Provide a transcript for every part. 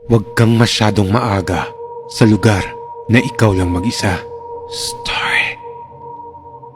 Huwag kang masyadong maaga sa lugar na ikaw lang mag-isa. Story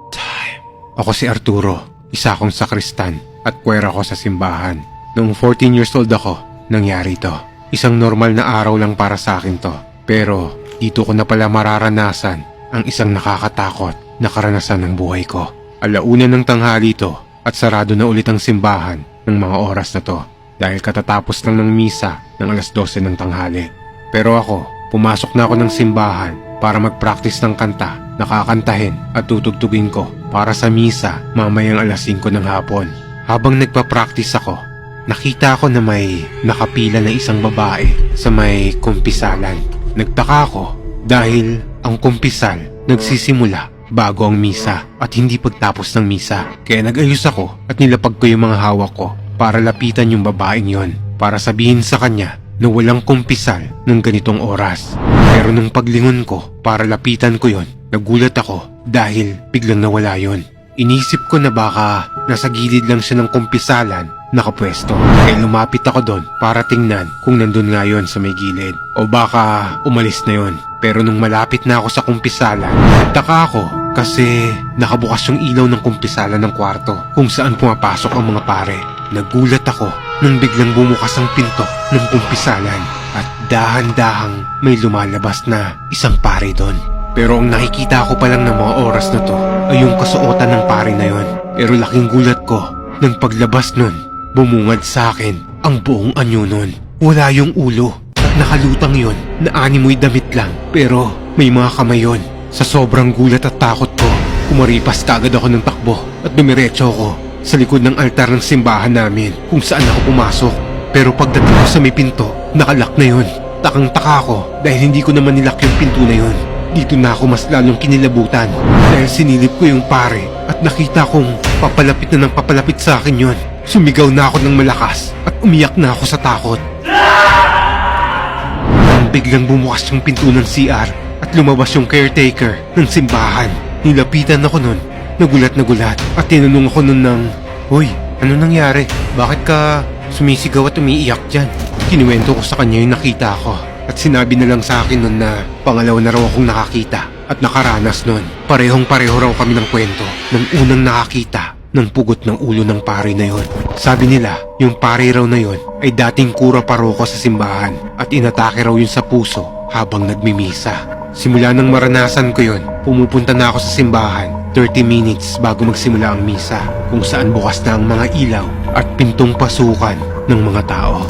time. Ako si Arturo, isa akong sakristan at choir ako sa simbahan. Noong 14 years old ako, nangyari to. Isang normal na araw lang para sa akin to. Pero dito ko na pala mararanasan ang isang nakakatakot na karanasan ng buhay ko. Alauna ng tanghali to at sarado na ulit ang simbahan ng mga oras na to dahil katatapos lang ng misa ng alas 12 ng tanghali. Pero ako, pumasok na ako ng simbahan para mag-practice ng kanta na kakantahin at tutugtugin ko para sa misa mamayang alas 5 ng hapon. Habang nagpa-practice ako, nakita ko na may nakapila na isang babae sa may kumpisalan. Nagtaka ako dahil ang kumpisal nagsisimula bago ang misa at hindi pagtapos ng misa. Kaya nag-ayos ako at nilapag ko yung mga hawak ko para lapitan yung babaeng yon para sabihin sa kanya na walang kumpisal ng ganitong oras. Pero nung paglingon ko para lapitan ko yon, nagulat ako dahil biglang nawala yon. Inisip ko na baka nasa gilid lang siya ng kumpisalan nakapwesto. Kaya lumapit ako doon para tingnan kung nandun nga yon sa may gilid o baka umalis na yon. Pero nung malapit na ako sa kumpisalan, nagtaka ako kasi nakabukas yung ilaw ng kumpisalan ng kwarto kung saan pumapasok ang mga pare. Nagulat ako nang biglang bumukas ang pinto ng kumpisalan at dahan-dahang may lumalabas na isang pare doon. Pero ang nakikita ko pa lang ng mga oras na to ay yung kasuotan ng pare na yon. Pero laking gulat ko nang paglabas nun, bumungad sa akin ang buong anyo nun. Wala yung ulo at nakalutang yon na animoy damit lang pero may mga kamay yon. Sa sobrang gulat at takot ko, umaripas kagad ako ng takbo at dumiretso ako sa likod ng altar ng simbahan namin kung saan ako pumasok. Pero pagdating ko sa may pinto, nakalak na yon. Takang-taka ako dahil hindi ko naman nilak yung pinto na yon. Dito na ako mas lalong kinilabutan dahil sinilip ko yung pare at nakita kong papalapit na ng papalapit sa akin yon. Sumigaw na ako ng malakas at umiyak na ako sa takot. Nang biglang bumukas yung pinto ng CR at lumabas yung caretaker ng simbahan. Nilapitan ako nun, nagulat at tinanong ako nun ng, "Hoy, ano nangyari? Bakit ka sumisigaw at umiiyak dyan?" Kinuwento ko sa kanya yung nakita ko. At sinabi na lang sa akin nun na pangalawa na raw akong nakakita at nakaranas nun. Parehong-pareho raw kami ng kwento ng unang nakakita ng pugot ng ulo ng pare na yon. Sabi nila, yung pare raw na yon ay dating kura paroko sa simbahan at inatake raw yun sa puso habang nagmimisa. Simula nang maranasan ko yon, pumupunta na ako sa simbahan 30 minutes bago magsimula ang misa kung saan bukas na ang mga ilaw at pintong pasukan ng mga tao.